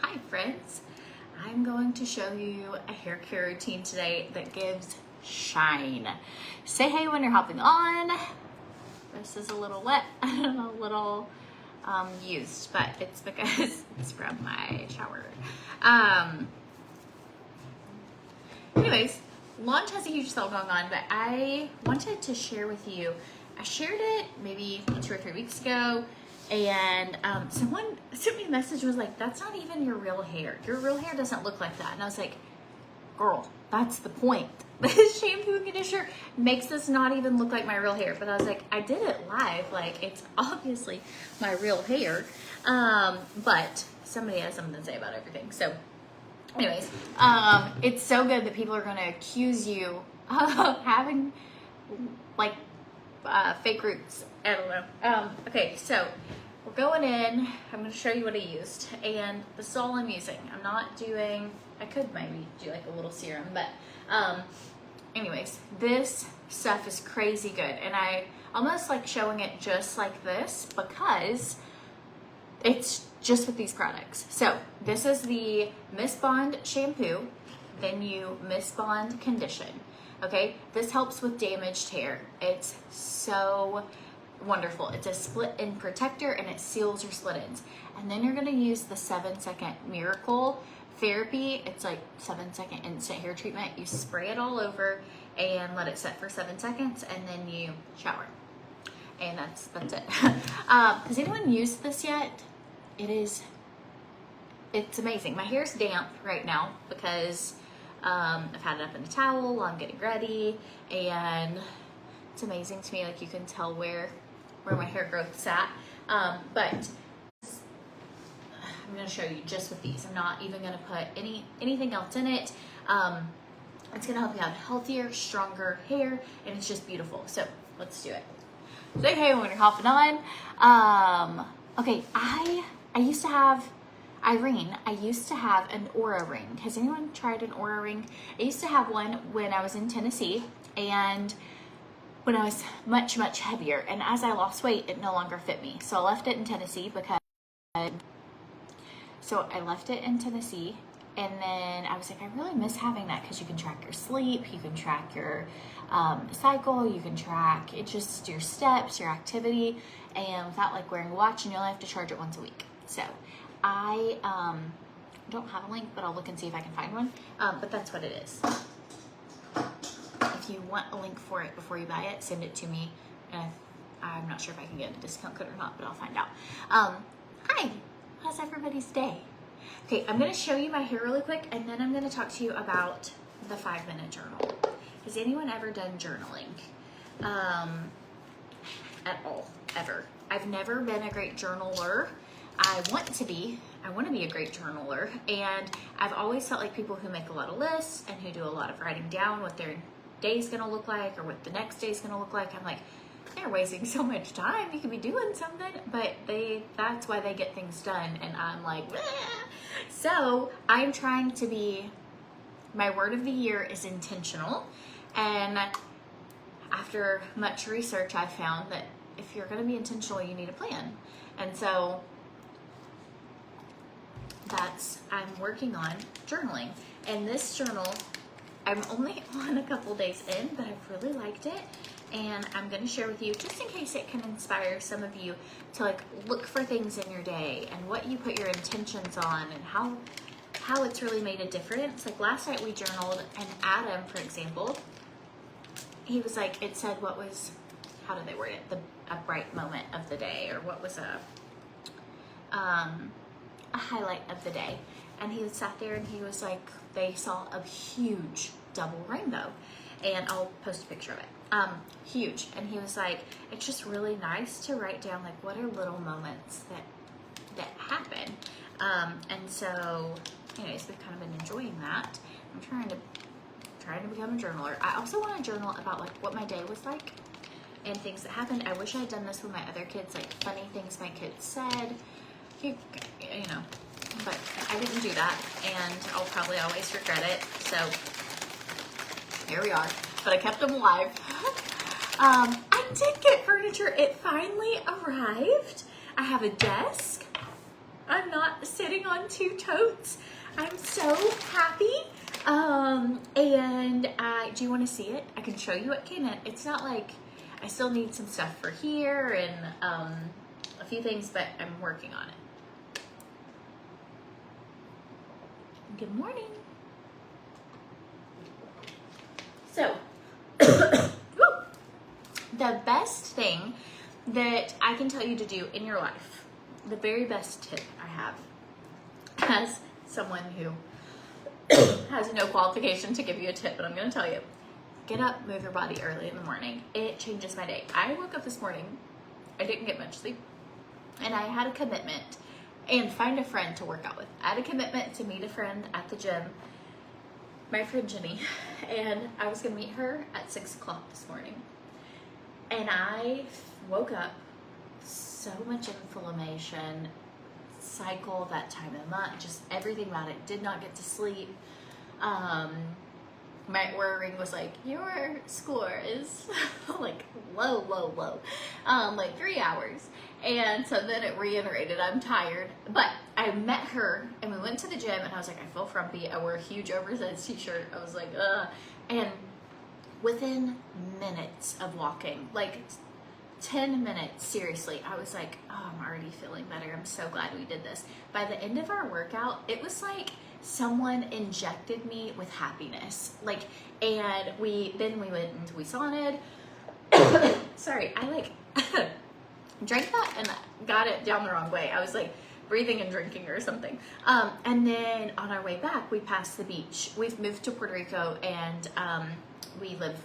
Hi friends, I'm going to show you a hair care routine today that gives shine. Say hey when you're hopping on. This is a little wet and a little used, but it's because it's from my shower. Anyways, launch has a huge sale going on, but I wanted to share with you. I shared it maybe 2 or 3 weeks ago, and someone sent me a message, was like, that's not even your real hair. Your real hair doesn't look like that. And I was like, girl, that's the point. This shampoo and conditioner makes this not even look like my real hair. But I was like, I did it live. Like, it's obviously my real hair. But somebody has something to say about everything. So anyways, it's so good that people are going to accuse you of having like fake roots. I don't know. Okay, so we're going in. I'm going to show you what I used, and this is all I'm using. I'm not doing, I could maybe do like a little serum, but anyways, this stuff is crazy good, and I almost like showing it just like this because it's just with these products. So this is the Mist Bond shampoo, then you Mist Bond condition. Okay, this helps with damaged hair. It's so wonderful. It's a split-end protector and it seals your split ends. And then you're gonna use the 7-second Miracle Therapy. It's like 7-second instant hair treatment. You spray it all over and let it set for 7 seconds, and then you shower. And that's it. Has anyone used this yet? It's amazing. My hair's damp right now because I've had it up in a towel while I'm getting ready, and it's amazing to me. Like, you can tell where my hair growth's at. But I'm going to show you just with these. I'm not even going to put anything else in it. It's going to help you have healthier, stronger hair, and it's just beautiful. So let's do it. Say hey when you're hopping on. Okay, I used to have Irene, I used to have an Oura ring. Has anyone tried an Oura ring? I used to have one when I was in Tennessee, and when I was much, much heavier. And as I lost weight, it no longer fit me. So I left it in Tennessee and then I was like, I really miss having that because you can track your sleep, you can track your cycle, you can track it, just your steps, your activity, and without like wearing a watch, and you only have to charge it once a week. So I don't have a link, but I'll look and see if I can find one. But that's what it is. If you want a link for it before you buy it, send it to me. I'm not sure if I can get a discount code or not, but I'll find out. Hi, how's everybody's day? Okay, I'm gonna show you my hair really quick, and then I'm gonna talk to you about the 5-minute journal. Has anyone ever done journaling? At all, ever. I've never been a great journaler. I want to be a great journaler, and I've always felt like people who make a lot of lists and who do a lot of writing down what their day's gonna look like or what the next day's gonna look like, I'm like, they're wasting so much time. You could be doing something, but that's why they get things done, and I'm like, bleh. So I'm trying to be, my word of the year is intentional, and after much research, I found that if you're gonna be intentional, you need a plan. And so I'm working on journaling. And this journal, I'm only on a couple days in, but I've really liked it. And I'm gonna share with you, just in case it can inspire some of you to like look for things in your day and what you put your intentions on and how it's really made a difference. Like last night we journaled, and Adam, for example, he was like, it said what was, how did they word it? A bright moment of the day, or what was a highlight of the day. And he sat there and he was like, they saw a huge double rainbow, and I'll post a picture of it. Huge. And he was like, it's just really nice to write down like what are little moments that happen. And so anyways, we've kind of been enjoying that. I'm trying to become a journaler. I also want to journal about like what my day was like and things that happened. I wish I had done this with my other kids, like funny things my kids said, you know, but I didn't do that, and I'll probably always regret it. So here we are, but I kept them alive. I did get furniture. It finally arrived. I have a desk. I'm not sitting on 2 totes. I'm so happy. And do you want to see it? I can show you what came in. It's not like, I still need some stuff for here and a few things, but I'm working on it. Good morning. So, the best thing that I can tell you to do in your life, the very best tip I have, as someone who has no qualification to give you a tip, but I'm going to tell you, get up, move your body early in the morning. It changes my day. I woke up this morning, I didn't get much sleep, and I had a commitment, and find a friend to work out with. I had a commitment to meet a friend at the gym, my friend Jenny, and I was going to meet her at 6 o'clock this morning. And I woke up, so much inflammation, cycle that time of the month, just everything about it. Did not get to sleep. My Oura ring was like, your score is like low, like 3 hours. And so then it reiterated, I'm tired. But I met her and we went to the gym and I was like, I feel frumpy. I wore a huge oversized t-shirt. I was like, ugh. And within minutes of walking, like 10 minutes, seriously, I was like, oh, I'm already feeling better. I'm so glad we did this. By the end of our workout, it was like someone injected me with happiness. Like, and we went and we saunaed. Sorry, I like drank that and got it down the wrong way. I was like breathing and drinking or something. And then on our way back, we passed the beach. We've moved to Puerto Rico and we live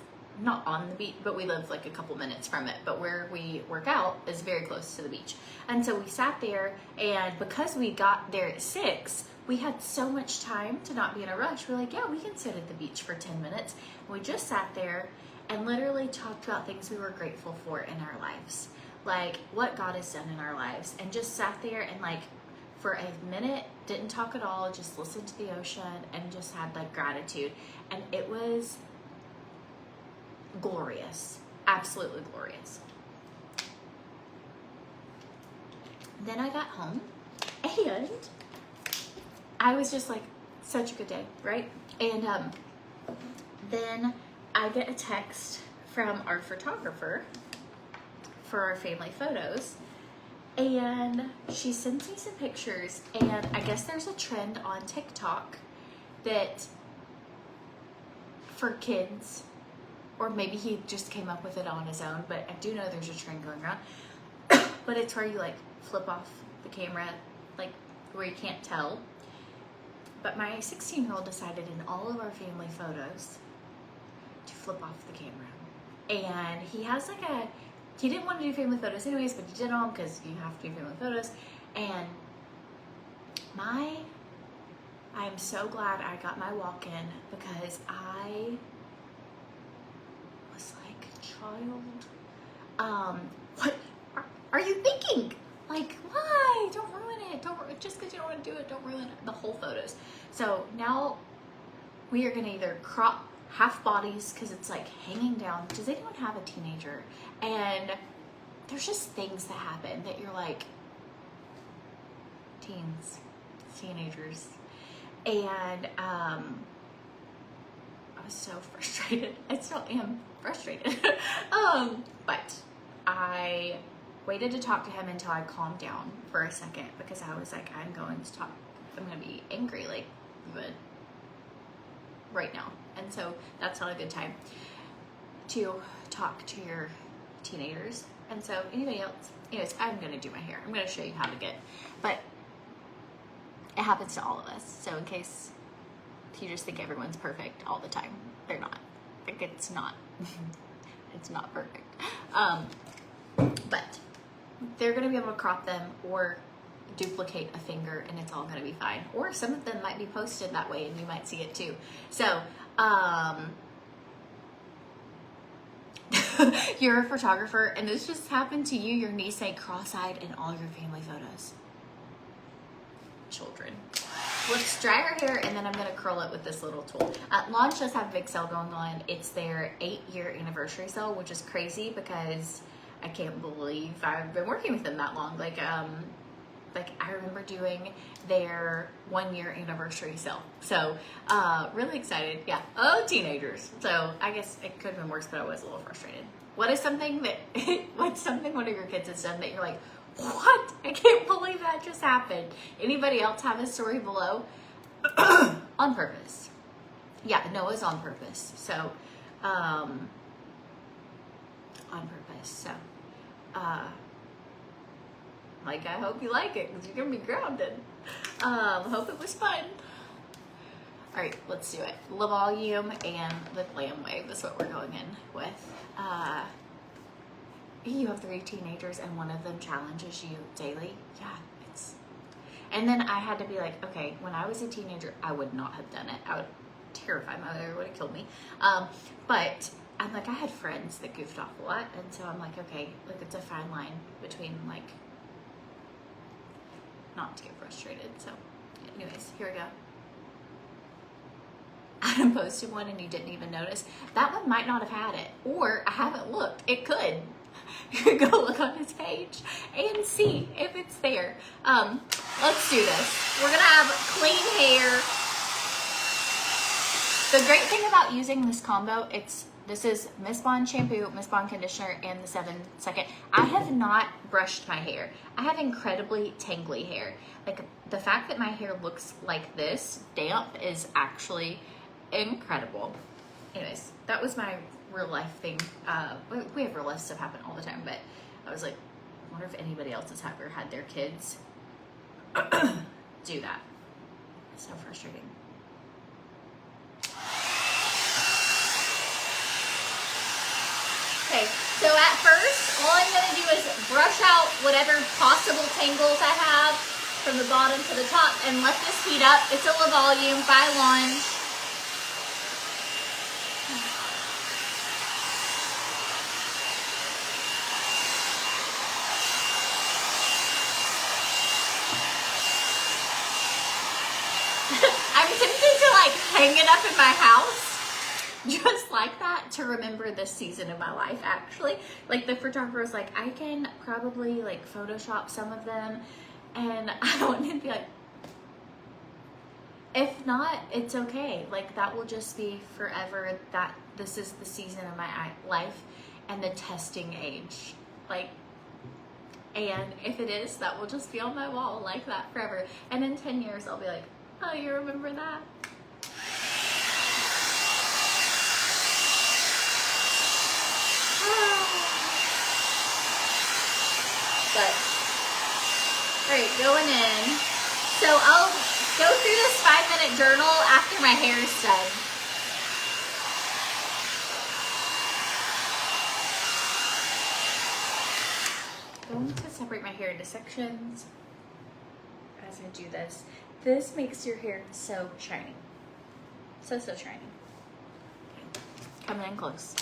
not on the beach, but we live like a couple minutes from it. But where we work out is very close to the beach. And so we sat there, and because we got there at 6, we had so much time to not be in a rush. We're like, yeah, we can sit at the beach for 10 minutes. And we just sat there and literally talked about things we were grateful for in our lives. Like what God has done in our lives. And just sat there and like for a minute, didn't talk at all, just listened to the ocean and just had like gratitude. And it was glorious, absolutely glorious. Then I got home and I was just like, such a good day, right? And then I get a text from our photographer for our family photos, and she sends me some pictures, and I guess there's a trend on TikTok that for kids, or maybe he just came up with it on his own, but I do know there's a trend going around. But it's where you like flip off the camera, like where you can't tell. But my 16-year-old decided in all of our family photos to flip off the camera. And he has like he didn't want to do family photos anyways, but he did them because you have to do family photos. And I am so glad I got my walk-in because I was like a child. What are you thinking? Like, why? Don't ruin it. Just because you don't want to do it, don't ruin the whole photos. So now we are going to either crop half bodies because it's like hanging down. Does anyone have a teenager? And there's just things that happen that you're like, teenagers. And I was so frustrated. I still am frustrated. But I waited to talk to him until I calmed down for a second because I was like, I'm going to be angry like right now. And so that's not a good time to talk to your teenagers. And so anyways, I'm going to do my hair. I'm going to show you how to get, but it happens to all of us. So in case you just think everyone's perfect all the time, they're not. Like it's not, it's not perfect. But they're going to be able to crop them or duplicate a finger and it's all going to be fine. Or some of them might be posted that way and you might see it too. So, you're a photographer and this just happened to you, your niece ain't cross-eyed in all your family photos. Children. Let's dry our hair and then I'm going to curl it with this little tool. Launch does have a big sale going on. It's their 8-year anniversary sale, which is crazy because I can't believe I've been working with them that long. Like, like I remember doing their 1-year anniversary sale. So really excited. Yeah. Oh, teenagers. So I guess it could have been worse, but I was a little frustrated. What's something one of your kids has done that you're like, what? I can't believe that just happened. Anybody else have a story below? On purpose. Yeah, Noah's on purpose. So, on purpose. So, like, I hope you like it because you're going to be grounded. Hope it was fun. All right, let's do it. The volume and the glam wave is what we're going in with. You have 3 teenagers and one of them challenges you daily. Yeah, and then I had to be like, okay, when I was a teenager, I would not have done it. I would terrify my mother, would have killed me. But I'm like, I had friends that goofed off a lot. And so I'm like, okay, look, it's a fine line between like, not to get frustrated. So anyways, here we go. Adam posted one and you didn't even notice. That one might not have had it, or I haven't looked. It could. You could go look on his page and see if it's there. Let's do this. We're gonna have clean hair. The great thing about using this combo, this is Miss Bond shampoo, Miss Bond conditioner, and the 7-second. I have not brushed my hair. I have incredibly tangly hair. Like the fact that my hair looks like this, damp, is actually incredible. Anyways, that was my real life thing. We have real life stuff happen all the time, but I was like, I wonder if anybody else has ever had their kids do that. It's so frustrating. Okay, so at first, all I'm gonna do is brush out whatever possible tangles I have from the bottom to the top and let this heat up. It's a low volume by Lunge. I'm tempted to like hang it up in my house just like that to remember this season of my life. Actually, like the photographer was like, I can probably like Photoshop some of them, and I wanted to be like, if not, it's okay. Like that will just be forever. That this is the season of my life and the testing age. Like, and if it is, that will just be on my wall like that forever. And in 10 years, I'll be like, oh, you remember that? But, all right, going in. So I'll go through this 5-minute journal after my hair is done. I'm going to separate my hair into sections as I do this. This makes your hair so shiny. So shiny. Okay. Coming in close.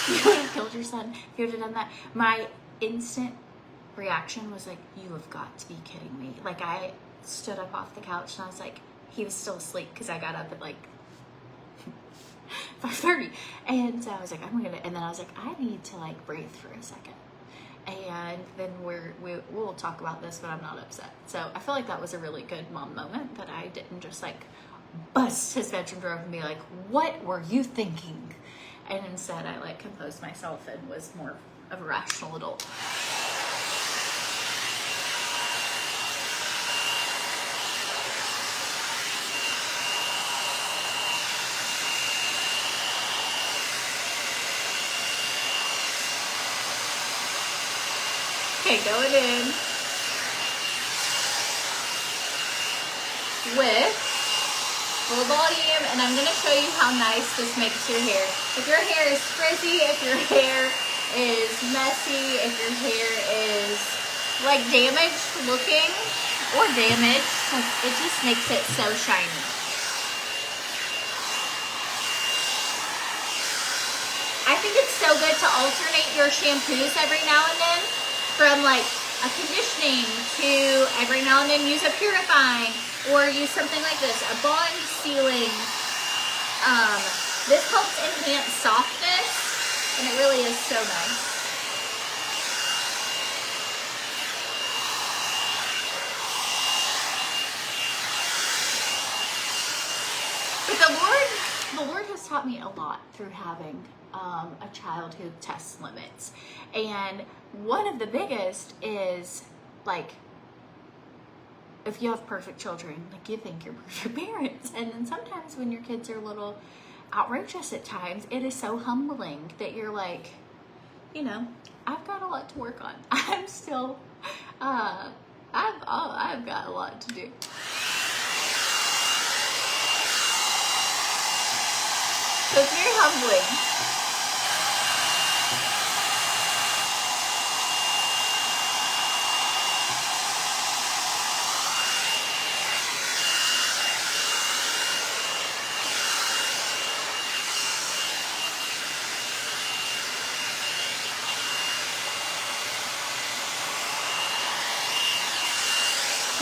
You would have killed your son if you would have done that. My instant reaction was like, you have got to be kidding me. Like I stood up off the couch and I was like, he was still asleep because I got up at like 5:30. And so I was like, and then I was like, I need to like breathe for a second. And then we'll talk about this, but I'm not upset. So I feel like that was a really good mom moment that I didn't just like bust his bedroom door and be like, what were you thinking? And instead I like composed myself and was more of a rational adult. Okay, going in with full volume, and I'm going to show you how nice this makes your hair. If your hair is frizzy, if your hair is messy, if your hair is like damaged looking or damaged, like, it just makes it so shiny. I think it's so good to alternate your shampoos every now and then, from like a conditioning to every now and then use a purifying, or use something like this, a bond sealing. This helps enhance softness, and it really is so nice. the Lord has taught me a lot through having a child who tests limits. And one of the biggest is, like, if you have perfect children, like, you think you're perfect parents. And then sometimes when your kids are a little outrageous at times, it is so humbling that you're like, you know, I've got a lot to work on. I'm still, I've got a lot to do. So it's very humbling.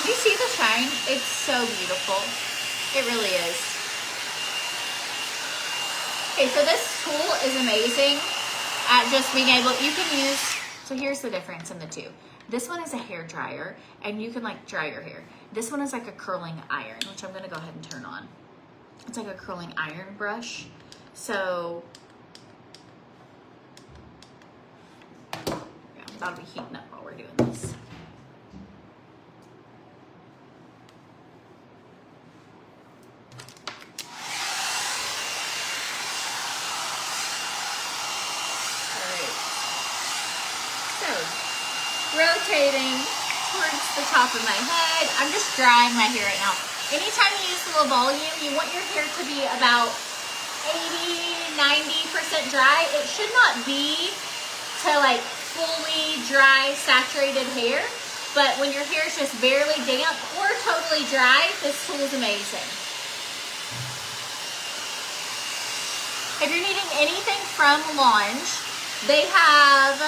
Do you see the shine? It's so beautiful. It really is. Okay, so this tool is amazing at just being able, you can use, so here's the difference in the two. This one is a hair dryer, and you can, like, dry your hair. This one is like a curling iron, which I'm gonna go ahead and turn on. It's like a curling iron brush. So, yeah, that'll be heating up while we're doing this. Rotating towards the top of my head. I'm just drying my hair right now. Anytime you use a little volume, you want your hair to be about 80-90% dry. It should not be to, like, fully dry, saturated hair, but when your hair is just barely damp or totally dry, this tool is amazing. If you're needing anything from Launch, they have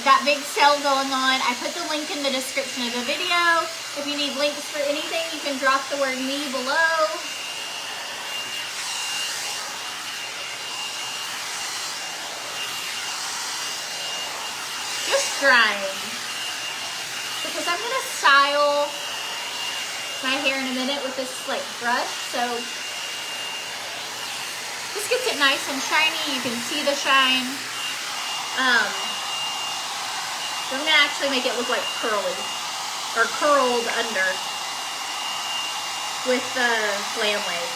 that big sale going on. I put the link in the description of the video. If you need links for anything, you can drop the word me below. Just drying. Because I'm going to style my hair in a minute with this, like, brush. So this gets it nice and shiny. You can see the shine. So I'm going to actually make it look like curly, or curled under with the glam wave.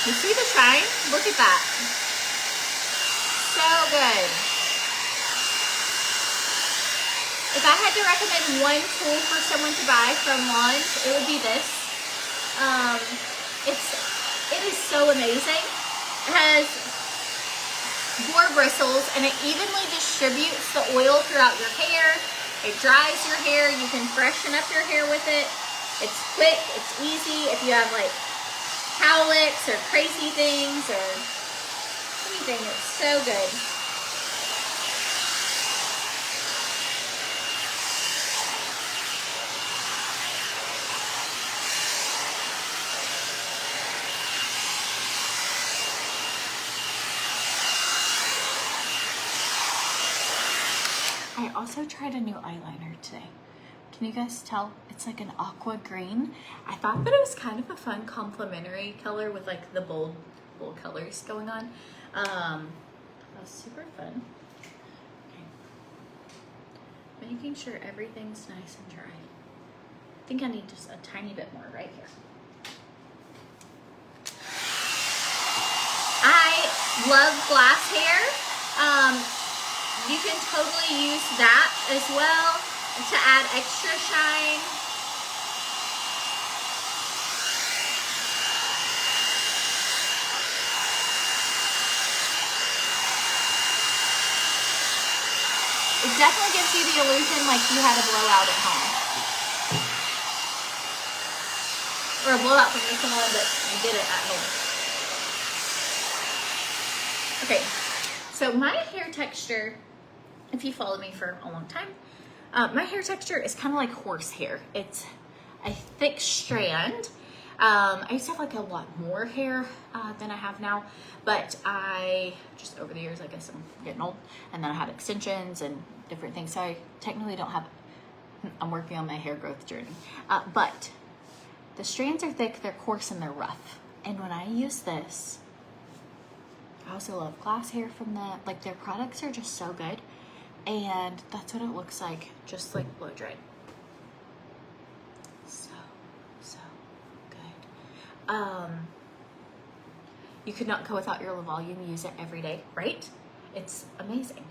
You see the shine? Look at that. So good. If I had to recommend one tool for someone to buy from Launch, it would be this. It is so amazing. It has 4 bristles, and it evenly distributes the oil throughout your hair. It dries your hair. You can freshen up your hair with it. It's quick. It's easy. If you have, like, cowlicks or crazy things or anything, it's so good. I also tried a new eyeliner today. Can you guys tell? It's like an aqua green. I thought that it was kind of a fun complementary color with, like, the bold colors going on. That was super fun. Okay. Making sure everything's nice and dry. I think I need just a tiny bit more right here. I love glass hair. You can totally use that as well to add extra shine. It definitely gives you the illusion like you had a blowout at home. Or a blowout from your salon, but you did it at home. Okay, so my hair texture, if you followed me for a long time, my hair texture is kind of like horsehair. It's a thick strand. I used to have like a lot more hair than I have now, but I just over the years, I guess I'm getting old, and then I had extensions and different things. So I technically don't have, I'm working on my hair growth journey. But the strands are thick, they're coarse, and they're rough. And when I use this, I also love glass hair from them. Like their products are just so good. And that's what it looks like, just like blow dried. So good. You could not go without your volume. Use it every day, right? It's amazing.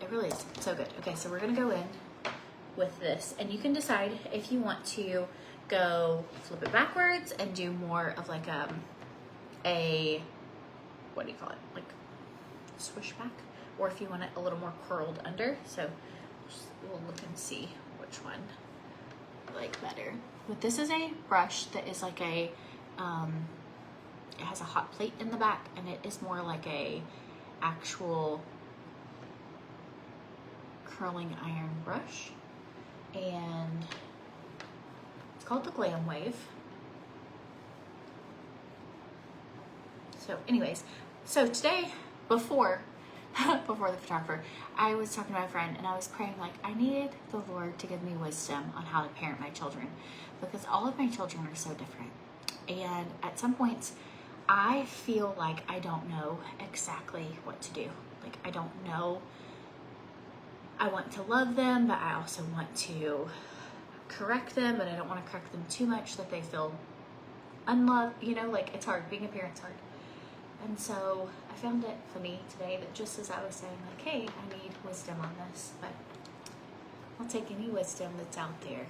It really is so good. Okay, so we're gonna go in with this, and you can decide if you want to go flip it backwards and do more of like a what do you call it, like swish back, or if you want it a little more curled under. So we'll look and see which one I like better. But this is a brush that is like a it has a hot plate in the back, and it is more like a actual curling iron brush, and it's called the Glam Wave. So anyways, so today, before the photographer, I was talking to my friend, and I was praying like I needed the Lord to give me wisdom on how to parent my children, because all of my children are so different. And at some points, I feel like I don't know exactly what to do. Like I don't know. I want to love them, but I also want to correct them, but I don't want to correct them too much that they feel unloved. You know, like it's hard. Being a parent's hard. And so I found it funny today that just as I was saying like, hey, I need wisdom on this, but I'll take any wisdom that's out there.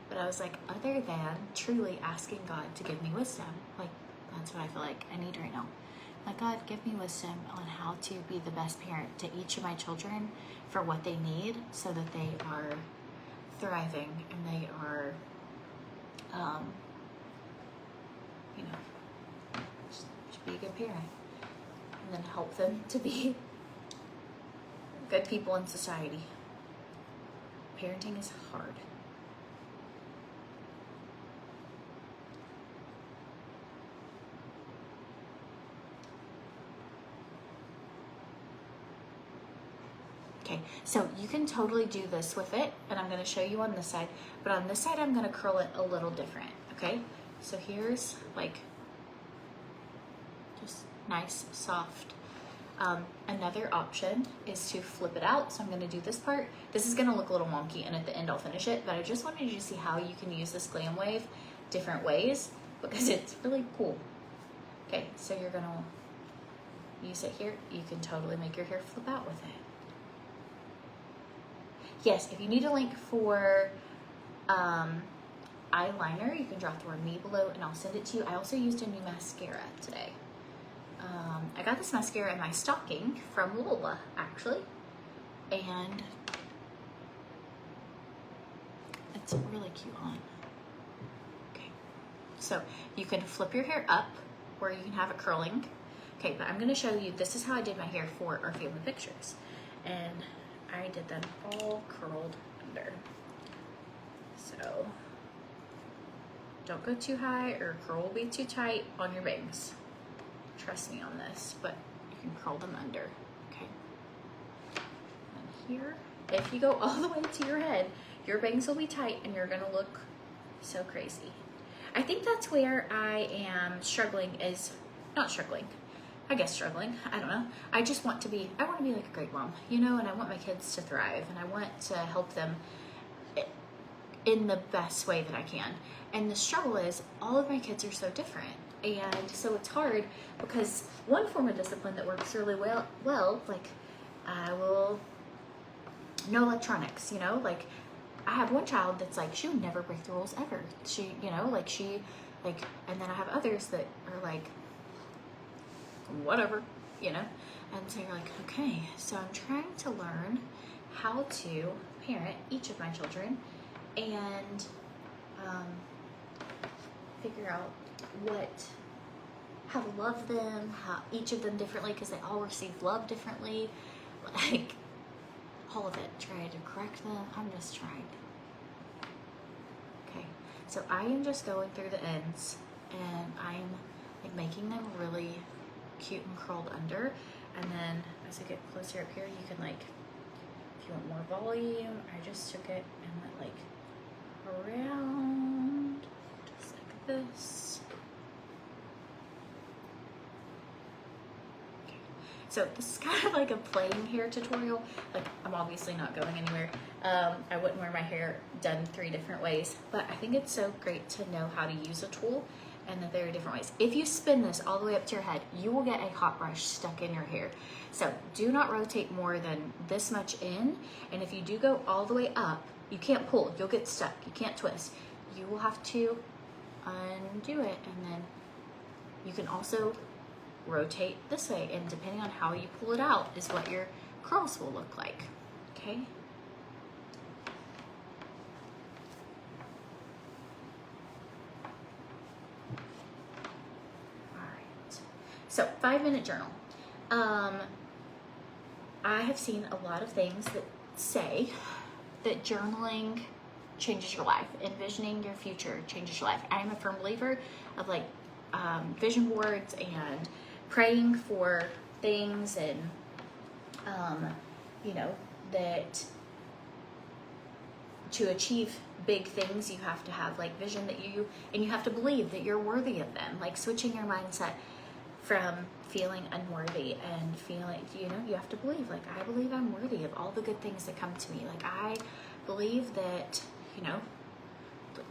But I was like, other than truly asking God to give me wisdom, like that's what I feel like I need right now. Like, God, give me wisdom on how to be the best parent to each of my children for what they need so that they are thriving and they are, you know, just be a good parent. And then help them to be good people in society. Parenting is hard. Okay, so you can totally do this with it, and I'm going to show you on this side, but on this side I'm going to curl it a little different, okay? So here's like just nice, soft. Another option is to flip it out, so I'm going to do this part. This is going to look a little wonky, and at the end I'll finish it, but I just wanted you to see how you can use this Glam Wave different ways, because it's really cool. Okay, so you're going to use it here. You can totally make your hair flip out with it. Yes, if you need a link for eyeliner, you can drop the word me below and I'll send it to you. I also used a new mascara today. I got this mascara in my stocking from Lola, actually. And it's really cute on. Okay, so you can flip your hair up or you can have it curling. Okay, but I'm going to show you, this is how I did my hair for our family pictures. And I did them all curled under. So don't go too high or curl will be too tight on your bangs. Trust me on this, but you can curl them under, okay? And here, if you go all the way to your head, your bangs will be tight and you're gonna look so crazy. I think that's where I am struggling is, not struggling, I guess struggling, I don't know. I just want to be, I want to be like a great mom, you know, and I want my kids to thrive and I want to help them in the best way that I can. And the struggle is all of my kids are so different. And so it's hard because one form of discipline that works really well, like I will, no electronics, you know, like I have one child that's like, she would never break the rules ever. She, you know, like she, like, and then I have others that are like, whatever, you know? And so you're like, okay, so I'm trying to learn how to parent each of my children and figure out how to love them, how each of them differently, because they all receive love differently, like all of it, try to correct them. I'm just trying. Okay, So I am just going through the ends, and I'm like making them really cute and curled under. And then as I get closer up here, you can like, if you want more volume, I just took it and went like around, just like this. Okay. So this is kind of like a playing hair tutorial. Like, I'm obviously not going anywhere. I wouldn't wear my hair done 3 different ways, but I think it's so great to know how to use a tool in the very different ways. If you spin this all the way up to your head, you will get a hot brush stuck in your hair. So do not rotate more than this much in. And if you do go all the way up, you can't pull, you'll get stuck, you can't twist. You will have to undo it, and then you can also rotate this way, and depending on how you pull it out is what your curls will look like, okay? So 5-minute journal. I have seen a lot of things that say that journaling changes your life. Envisioning your future changes your life. I am a firm believer of like vision boards and praying for things, and you know, that to achieve big things, you have to have like vision that you have to believe that you're worthy of them. Like switching your mindset from feeling unworthy and feeling, you know, you have to believe, like, I believe I'm worthy of all the good things that come to me. Like, I believe that, you know,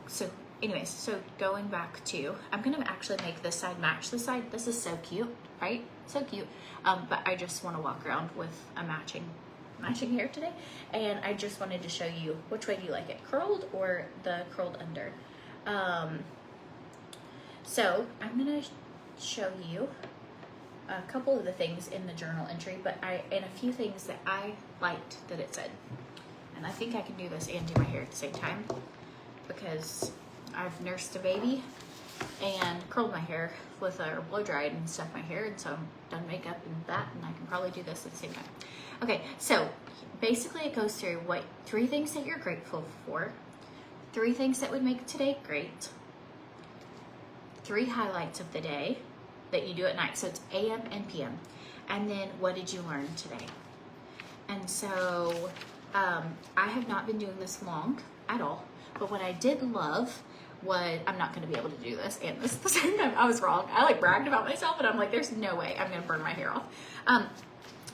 so anyways, so going back to, I'm going to actually make this side match this side. This is so cute, right? So cute. But I just want to walk around with a matching hair today. And I just wanted to show you, which way do you like it? Curled or the curled under? So I'm going to show you a couple of the things in the journal entry, and a few things that I liked that it said. And I think I can do this and do my hair at the same time, because I've nursed a baby and curled my hair with or blow dried and stuffed my hair, and so I'm done makeup and that, and I can probably do this at the same time. Okay, so basically it goes through 3 things that you're grateful for, 3 things that would make today great, 3 highlights of the day that you do at night. So it's AM and PM. And then what did you learn today? And so I have not been doing this long at all, but what I did love was, I'm not going to be able to do this and this at the same time. I was wrong. I like bragged about myself, but I'm like, there's no way I'm going to burn my hair off.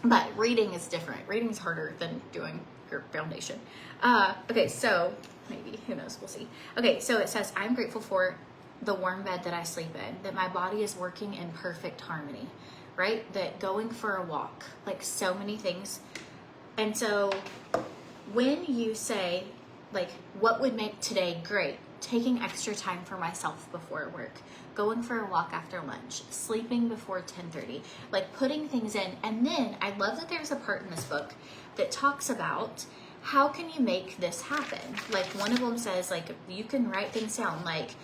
But reading is different. Reading is harder than doing your foundation. Okay, so maybe, who knows, we'll see. Okay, so it says, I'm grateful for the warm bed that I sleep in, that my body is working in perfect harmony, right? That going for a walk, like so many things. And so when you say, like, what would make today great? Taking extra time for myself before work, going for a walk after lunch, sleeping before 10:30, like putting things in. And then I love that there's a part in this book that talks about how can you make this happen? Like one of them says, like, you can write things down, like,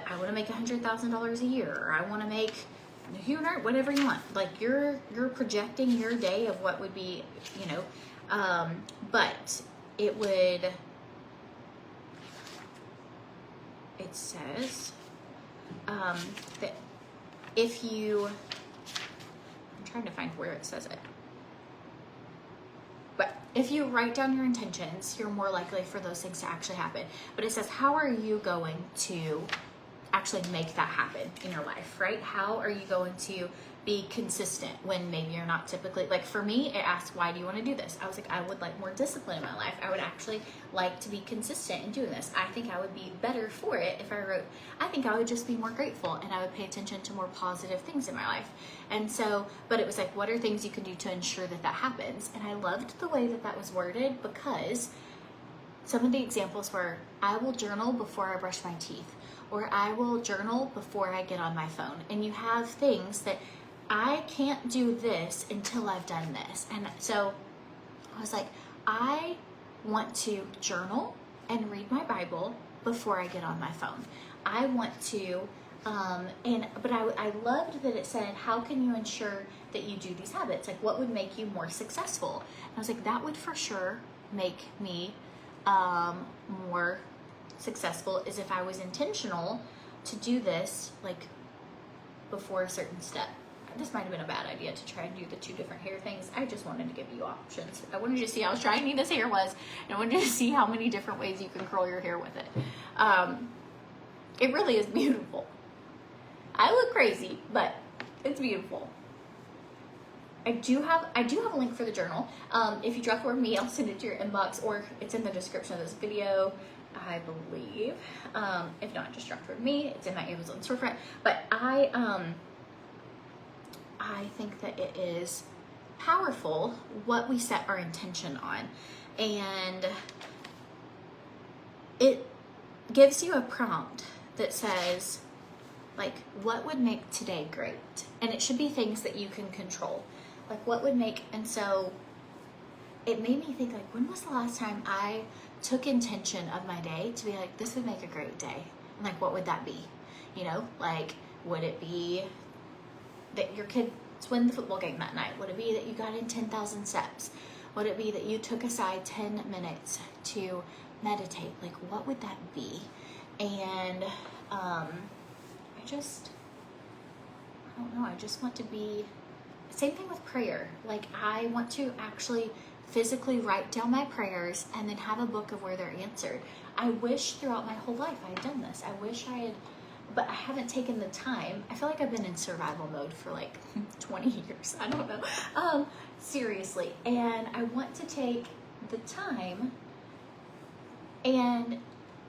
I want to make $100,000 a year, or I want to make, whatever you want. Like you're projecting your day of what would be, you know, but it says that if you, I'm trying to find where it says it, but if you write down your intentions, you're more likely for those things to actually happen. But it says, how are you going to actually make that happen in your life, right? How are you going to be consistent when maybe you're not typically, like for me, it asked, why do you want to do this? I was like, I would like more discipline in my life. I would actually like to be consistent in doing this. I think I would be better for it if I wrote, I think I would just be more grateful and I would pay attention to more positive things in my life. And so, but it was like, what are things you can do to ensure that that happens? And I loved the way that that was worded, because some of the examples were, I will journal before I brush my teeth, or I will journal before I get on my phone. And you have things that I can't do this until I've done this. And so I was like, I want to journal and read my Bible before I get on my phone. I want to, but I loved that it said, how can you ensure that you do these habits? Like what would make you more successful? And I was like, that would for sure make me more successful is if I was intentional to do this like before a certain step. This might have been a bad idea to try and do the 2 different hair things. I just wanted to give you options. I wanted you to see how shiny this hair was, and I wanted you to see how many different ways you can curl your hair with it. It really is beautiful. I look crazy, but it's beautiful. I do have a link for the journal. If you drop it with me, I'll send it to your inbox, or it's in the description of this video, I believe. If not, just drop it with me. It's in my Amazon storefront. But I think that it is powerful what we set our intention on, and it gives you a prompt that says, like, what would make today great? And it should be things that you can control. Like, what would make, and so it made me think, like, when was the last time I took intention of my day to be like, this would make a great day? And like, what would that be? You know, like, would it be that your kids win the football game that night? Would it be that you got in 10,000 steps? Would it be that you took aside 10 minutes to meditate? Like, what would that be? And I don't know, I just want to be, same thing with prayer. Like, I want to actually physically write down my prayers and then have a book of where they're answered. I wish throughout my whole life I had done this. I wish I had, but I haven't taken the time. I feel like I've been in survival mode for like 20 years. I don't know. Seriously. And I want to take the time, and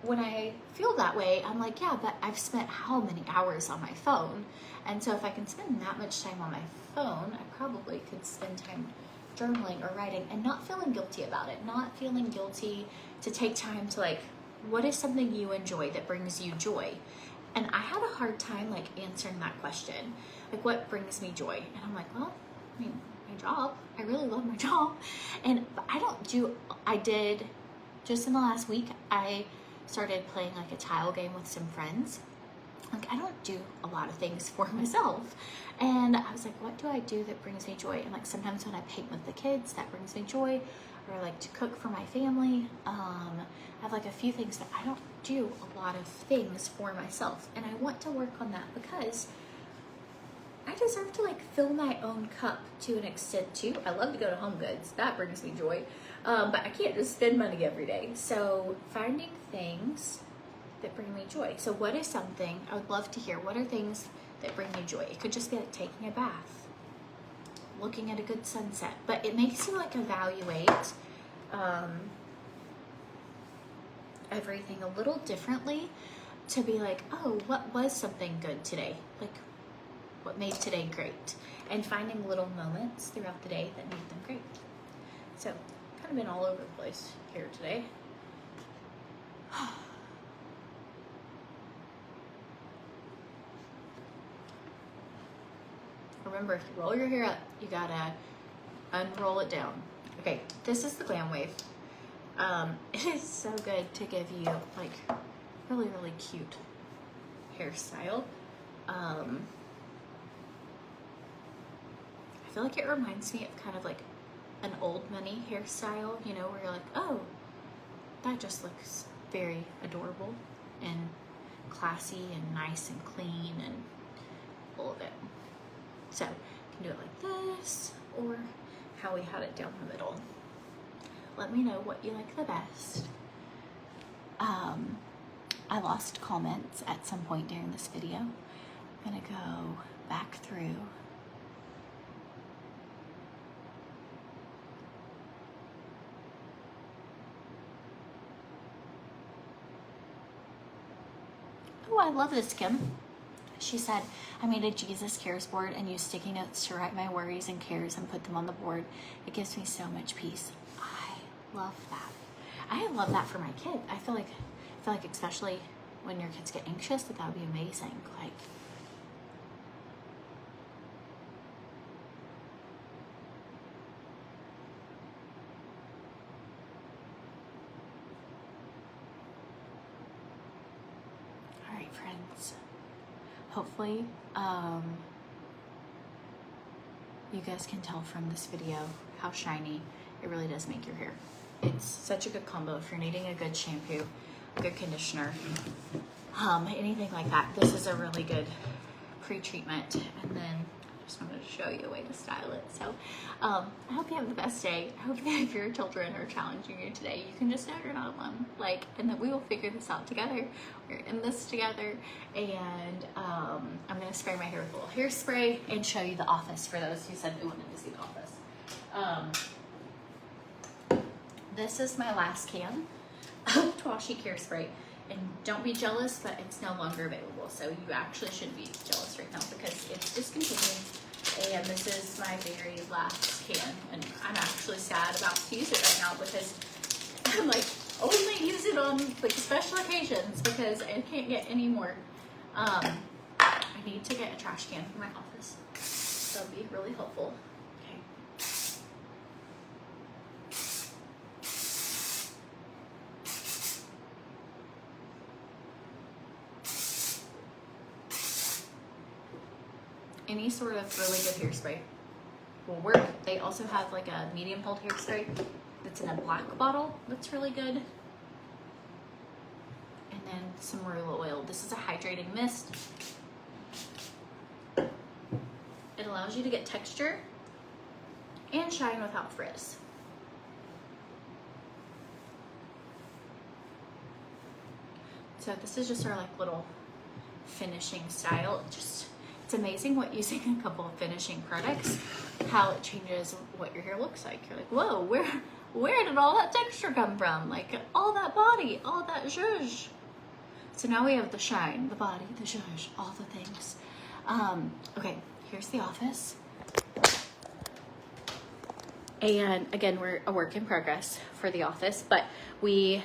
when I feel that way, I'm like, yeah, but I've spent how many hours on my phone? And so if I can spend that much time on my phone, I probably could spend time journaling or writing and not feeling guilty about it, not feeling guilty to take time to, like, what is something you enjoy that brings you joy? And I had a hard time, like, answering that question, like, what brings me joy? And I'm like, well, I mean, my job, I really love my job. But I did, just in the last week, I started playing like a tile game with some friends. Like, I don't do a lot of things for myself. And I was like, what do I do that brings me joy? And like, sometimes when I paint with the kids, that brings me joy. Or I like to cook for my family. I have like a few things that I don't do a lot of things for myself. And I want to work on that because I deserve to like fill my own cup to an extent too. I love to go to Home Goods. That brings me joy. But I can't just spend money every day. So finding things that bring me joy. So what is something, I would love to hear, what are things that bring you joy? It could just be like taking a bath, looking at a good sunset, but it makes you like evaluate everything a little differently to be like, oh, what was something good today? Like, what made today great? And finding little moments throughout the day that made them great. So, kind of been all over the place here today. Remember, if you roll your hair up, you gotta unroll it down. Okay, this is the Glam Wave. It is so good to give you like really, really cute hairstyle. I feel like it reminds me of kind of like an old money hairstyle, you know, where you're like, oh, that just looks very adorable and classy and nice and clean and all of it. So you can do it like this or how we had it down the middle. Let me know what you like the best. I lost comments at some point during this video. I'm gonna go back through. Oh, I love this, Kim. She said, I made a Jesus cares board and used sticky notes to write my worries and cares and put them on the board. It gives me so much peace. I love that. I love that for my kid. I feel like especially when your kids get anxious, that would be amazing. Like, all right, friends. Hopefully, you guys can tell from this video how shiny it really does make your hair. It's such a good combo if you're needing a good shampoo. good conditioner, anything like that. This is a really good pre-treatment. And then I just wanted to show you a way to style it. So I hope you have the best day. I hope that if your children are challenging you today, you can just know you're not alone. Like, and that we will figure this out together. We're in this together. And I'm gonna spray my hair with a little hairspray and show you the office for those who said they wanted to see the office. This is my last can of Trois Chic hairspray. And don't be jealous, but it's no longer available. So you actually shouldn't be jealous right now because it's discontinued. And this is my very last can. And I'm actually sad about to use it right now because I'm like, only use it on like special occasions because I can't get any more. I need to get a trash can for my office. That'll be really helpful. Okay. Any sort of really good hairspray will work. They also have like a medium hold hairspray that's in a black bottle that's really good. And then some marula oil. This is a hydrating mist. It allows you to get texture and shine without frizz. So this is just our like little finishing style. It's amazing what using a couple of finishing products, how it changes what your hair looks like. You're like, whoa, where did all that texture come from? Like all that body, all that zhuzh. So now we have the shine, the body, the zhuzh, all the things. Okay, here's the office. And again, we're a work in progress for the office, but we're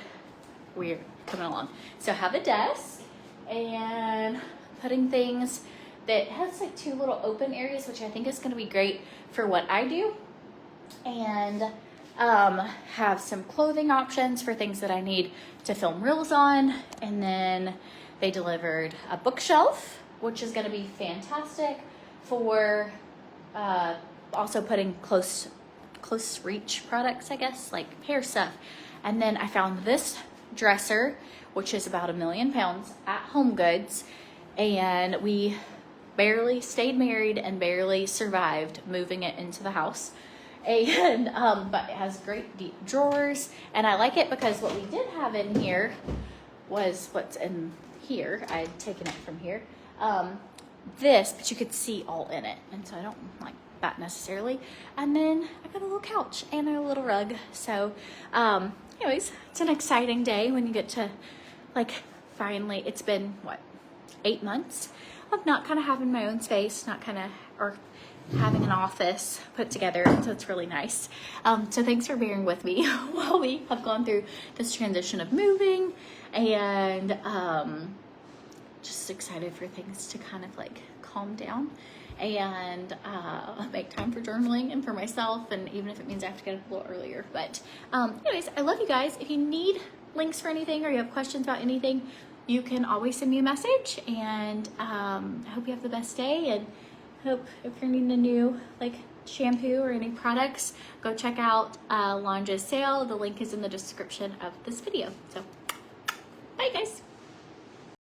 coming along. So have a desk and putting things that has like 2 little open areas, which I think is going to be great for what I do. And have some clothing options for things that I need to film reels on. And then they delivered a bookshelf, which is going to be fantastic for also putting close reach products, I guess, like hair stuff. And then I found this dresser, which is about £1 million at Home Goods. And we barely stayed married and barely survived moving it into the house. And but it has great deep drawers, and I like it because what we did have in here was what's in here. I had taken it from here, this, but you could see all in it, and so I don't like that necessarily. And then I got a little couch and a little rug. So anyways, it's an exciting day when you get to like finally, it's been what, 8 months of not kind of having my own space, not kind of, or having an office put together. So it's really nice. So thanks for bearing with me while we have gone through this transition of moving, and just excited for things to kind of like calm down and make time for journaling and for myself, and even if it means I have to get up a little earlier. But anyways, I love you guys. If you need links for anything or you have questions about anything, you can always send me a message. And I hope you have the best day, and hope if you're needing a new like shampoo or any products, go check out Lange's sale. The link is in the description of this video. So bye guys.